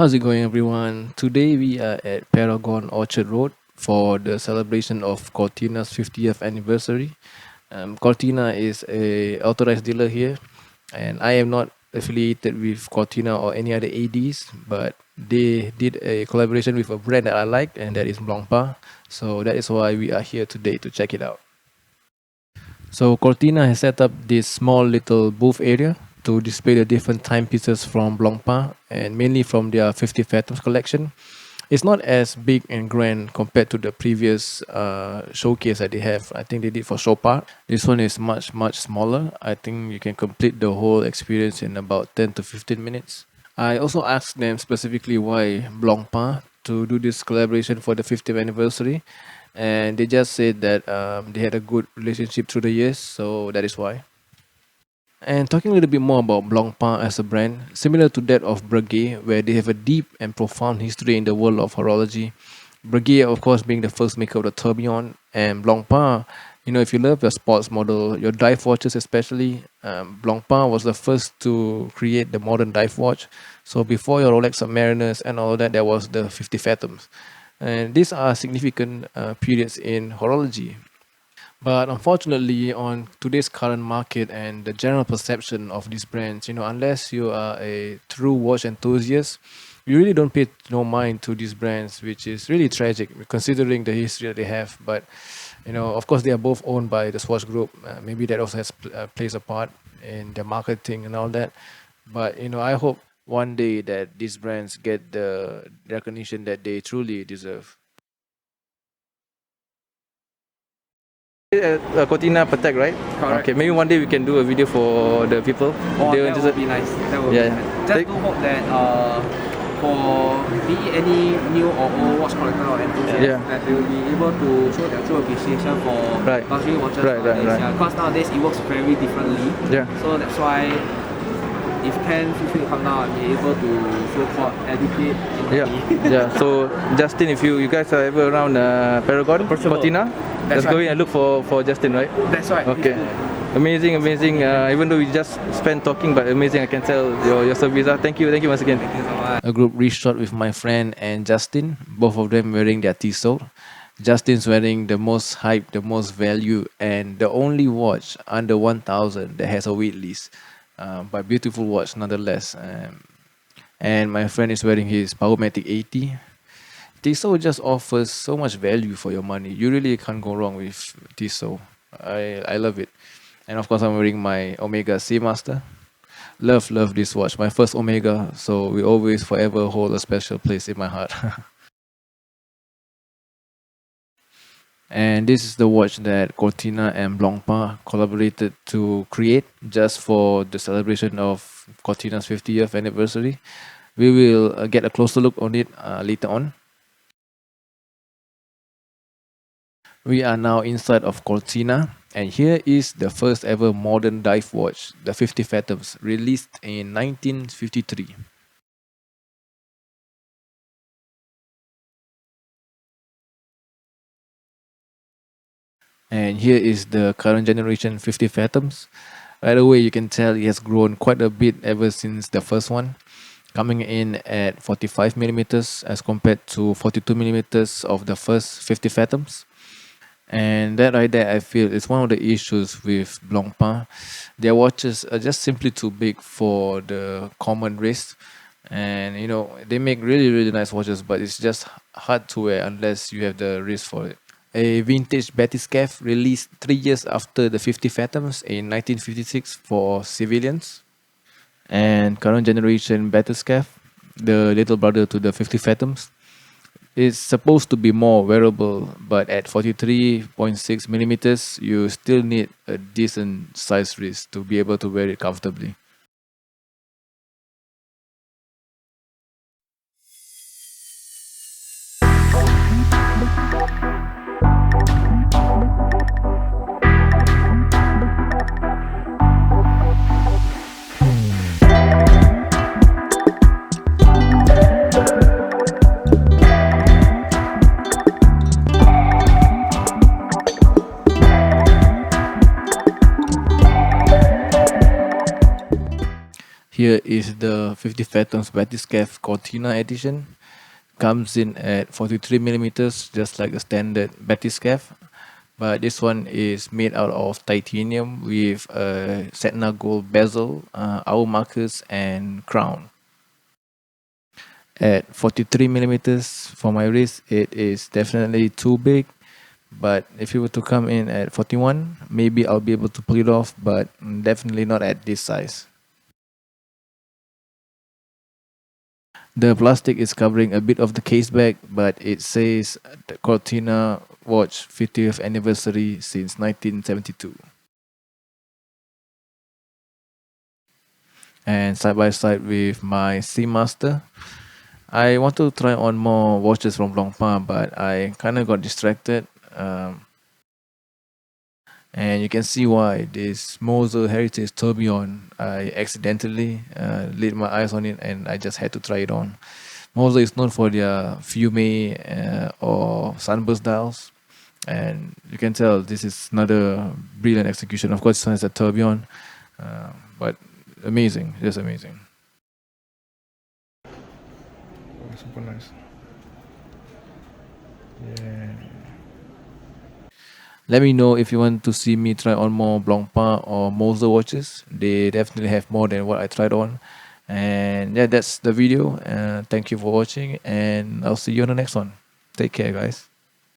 How's it going, everyone? Today we are at Paragon Orchard Road for the celebration of Cortina's 50th anniversary. Cortina is a authorized dealer here, and I am not affiliated with Cortina or any other ADs, but they did a collaboration with a brand that I like, and that is Blancpain. So that is why we are here today to check it out. So Cortina has set up this small little booth area to display the different timepieces from Blancpain and mainly from their 50 Fathoms collection. It's not as big and grand compared to the previous showcase that they have. I think they did for Chopard. This one is much smaller. I think you can complete the whole experience in about 10 to 15 minutes. I also asked them specifically why Blancpain to do this collaboration for the 50th anniversary, and they just said that they had a good relationship through the years, so that is why. And talking a little bit more about Blancpain as a brand, similar to that of Breguet, where they have a deep and profound history in the world of horology. Breguet, of course, being the first maker of the tourbillon, and Blancpain, if you love your sports model, your dive watches especially, Blancpain was the first to create the modern dive watch. So before your Rolex Submariners and all that, there was the 50 Fathoms. And these are significant periods in horology. But unfortunately, on today's current market and the general perception of these brands, unless you are a true watch enthusiast, you really don't pay no mind to these brands, which is really tragic considering the history that they have. But of course, they are both owned by the Swatch Group. Maybe that also plays a part in their marketing and all that. But I hope one day that these brands get the recognition that they truly deserve. Cortina Protect, right? Correct. Okay, maybe one day we can do a video for the people. Oh, They that just- would be nice. That would Yeah. be nice. Just do hope that for be any new or old watch collector or enthusiast, Yeah. that they will be able to show their true appreciation for Right. luxury watches Right, right, nowadays. right. Yeah, because nowadays it works very differently. Yeah. So that's why if can feel free to come down and be able to so called educate. Yeah. So Justin, if you guys are ever around Paragon, Cortina, That's just go right. in and look for Justin, right? That's right. Okay. Amazing. Even though we just spent talking, but amazing. I can tell your service. Thank you once again. Thank you so much. A group reshot with my friend and Justin, both of them wearing their Tissot. Justin's wearing the most hype, the most value, and the only watch under 1,000 that has a wait list. But beautiful watch nonetheless. And my friend is wearing his Powermatic 80. Tissot just offers so much value for your money. You really can't go wrong with Tissot. I love it. And of course, I'm wearing my Omega Seamaster. Love this watch. My first Omega, so we always forever hold a special place in my heart. And this is the watch that Cortina and Blancpain collaborated to create just for the celebration of Cortina's 50th anniversary. We will get a closer look on it later on. We are now inside of Cortina, and here is the first ever modern dive watch, the 50 Fathoms, released in 1953. And here is the current generation 50 Fathoms. Right away, you can tell it has grown quite a bit ever since the first one, coming in at 45 millimeters as compared to 42 millimeters of the first 50 Fathoms. And that right there, I feel, is one of the issues with Blancpain. Their watches are just simply too big for the common wrist. And they make really nice watches, but it's just hard to wear unless you have the wrist for it. A vintage bathyscaphe released 3 years after the 50 Fathoms in 1956 for civilians. And current generation bathyscaphe, the little brother to the 50 Fathoms, is supposed to be more wearable, but at 43.6 millimeters, you still need a decent size wrist to be able to wear it comfortably. Here is the 50 Fathoms bathyscaphe Cortina edition. Comes in at 43 millimeters, just like a standard bathyscaphe. But this one is made out of titanium with a Setna gold bezel, hour markers, and crown. At 43 millimeters for my wrist, it is definitely too big. But if you were to come in at 41, maybe I'll be able to pull it off, but definitely not at this size. The plastic is covering a bit of the case back, but it says the Cortina watch 50th anniversary since 1972. And side by side with my Seamaster, I want to try on more watches from Blancpain, but I kind of got distracted. And you can see why this Moser Heritage Tourbillon, I accidentally laid my eyes on it and I just had to try it on. Moser is known for their fume or sunburst dials, and you can tell this is another brilliant execution. Of course, this one is a tourbillon, but amazing, just amazing. Oh, super nice. Yeah. Let me know if you want to see me try on more Blancpain or Moser watches. They definitely have more than what I tried on. And yeah, that's the video. Thank you for watching, and I'll see you on the next one. Take care, guys.